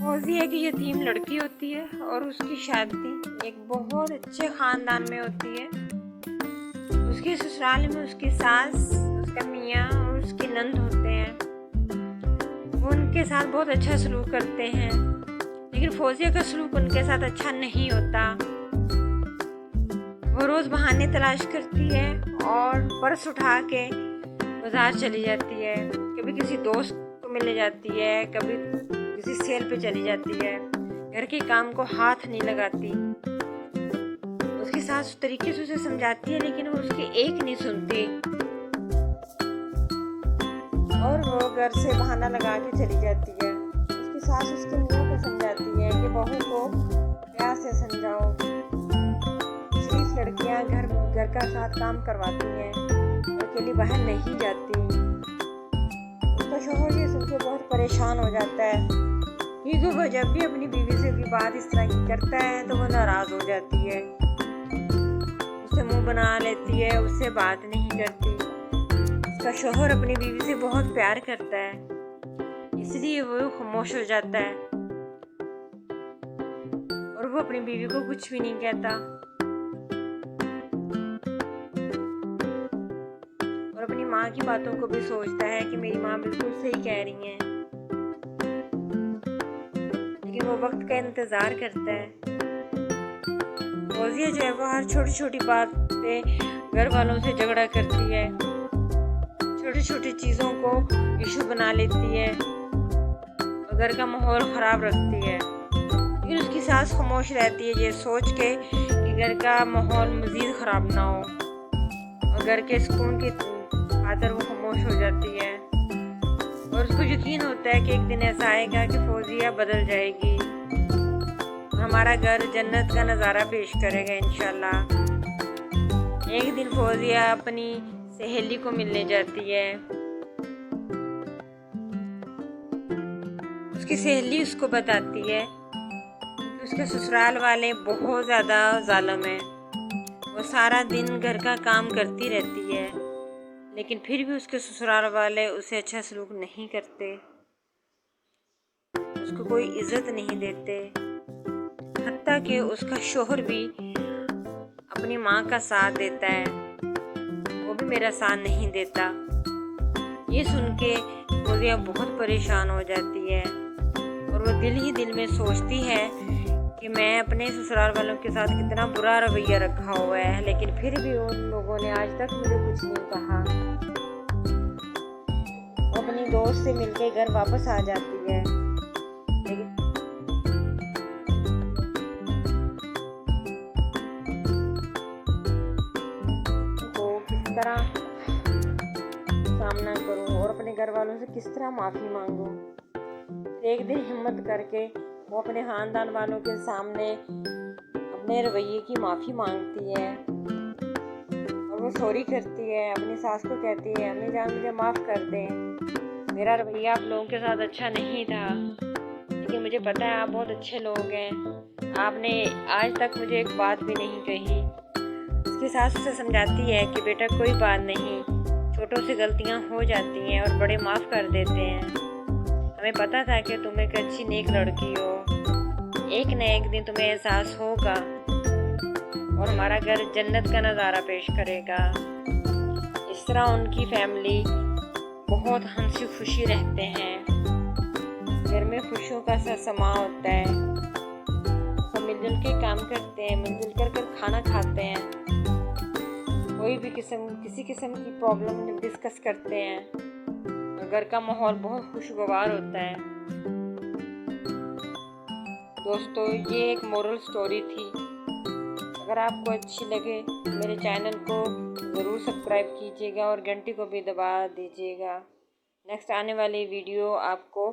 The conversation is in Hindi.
फौजिया की यतीम लड़की होती है और उसकी शादी एक बहुत अच्छे ख़ानदान में होती है। उसके ससुराल में उसकी सास, उसका मियाँ और उसकी नंद होते हैं। वो उनके साथ बहुत अच्छा सलूक करते हैं, लेकिन फौजिया का सलूक उनके साथ अच्छा नहीं होता। वो रोज़ बहाने तलाश करती है और पर्स उठा के बाज़ार चली जाती है। कभी किसी दोस्त को मिलने जाती है, कभी किसी सेल पे चली जाती है। घर के काम को हाथ नहीं लगाती। उसकी सास उस तरीके से उसे समझाती है, लेकिन वो उसकी एक नहीं सुनती और वो घर से बहाना लगा के चली जाती है। उसकी सास उसके मियाँ को समझाती है कि बहू को प्यार से समझाओ। सिर्फ लड़कियां घर का साथ काम करवाती हैं, अकेली बाहर नहीं जाती। उसका शौहर ये सुन के बहुत परेशान हो जाता है, क्योंकि वो जब भी अपनी बीवी से कोई बात इस तरह की करता है तो वो नाराज़ हो जाती है, उससे मुंह बना लेती है, उससे बात नहीं करती। उसका शौहर अपनी बीवी से बहुत प्यार करता है, इसलिए वो खामोश हो जाता है और वो अपनी बीवी को कुछ भी नहीं कहता और अपनी माँ की बातों को भी सोचता है कि मेरी माँ बिल्कुल सही कह रही हैं, लेकिन वो वक्त का इंतज़ार करता है। फौजिया जो है वो हर छोटी छोटी बात पे घर वालों से झगड़ा करती है, छोटी छोटी चीज़ों को इशू बना लेती है और घर का माहौल ख़राब रखती है। लेकिन उसकी सास खामोश रहती है, ये सोच के कि घर का माहौल मज़ीद ख़राब ना हो, और घर के सुकून की खातिर वो खामोश हो जाती है और उसको यकीन होता है कि एक दिन ऐसा आएगा कि फौजिया बदल जाएगी और हमारा घर जन्नत का नज़ारा पेश करेगा इंशाल्लाह। एक दिन फौजिया अपनी सहेली को मिलने जाती है। उसकी सहेली उसको बताती है कि उसके ससुराल वाले बहुत ज़्यादा जालिम हैं। वो सारा दिन घर का काम करती रहती है, लेकिन फिर भी उसके ससुराल वाले उसे अच्छा सलूक नहीं करते, उसको कोई इज्जत नहीं देते। हत्ता कि उसका शौहर भी अपनी माँ का साथ देता है, वो भी मेरा साथ नहीं देता। ये सुन के फौजिया बहुत परेशान हो जाती है और वो दिल ही दिल में सोचती है कि मैं अपने ससुराल वालों के साथ कितना बुरा रवैया रखा हुआ है, लेकिन फिर भी उन लोगों ने आज तक मुझे कुछ नहीं कहा। वो अपनी दोस्त से मिलके घर वापस आ जाती है, लेकिन तो किस तरह सामना करूं और अपने घर वालों से किस तरह माफ़ी मांगूं। एक दिन हिम्मत करके वो अपने ख़ानदान वालों के सामने अपने रवैये की माफ़ी मांगती है और वो सॉरी करती है। अपनी सास को कहती है, अम्मी जान मुझे माफ़ कर दें, मेरा रवैया आप लोगों के साथ अच्छा नहीं था, लेकिन मुझे पता है आप बहुत अच्छे लोग हैं, आपने आज तक मुझे एक बात भी नहीं कही। उसकी सास उसे समझाती है कि बेटा कोई बात नहीं, छोटों से गलतियाँ हो जाती हैं और बड़े माफ़ कर देते हैं। हमें पता था कि तुम एक अच्छी नेक लड़की हो, एक न एक दिन तुम्हें एहसास होगा और हमारा घर जन्नत का नज़ारा पेश करेगा। इस तरह उनकी फैमिली बहुत हंसी खुशी रहते हैं, घर में खुशियों का सा समा होता है, सब मिलजुल के काम करते हैं, मिलजुल कर खाना खाते हैं, कोई भी किसी किस्म की प्रॉब्लम डिस्कस करते हैं, घर का माहौल बहुत खुशगवार होता है। दोस्तों, ये एक मोरल स्टोरी थी। अगर आपको अच्छी लगे तो मेरे चैनल को ज़रूर सब्सक्राइब कीजिएगा और घंटी को भी दबा दीजिएगा। नेक्स्ट आने वाली वीडियो आपको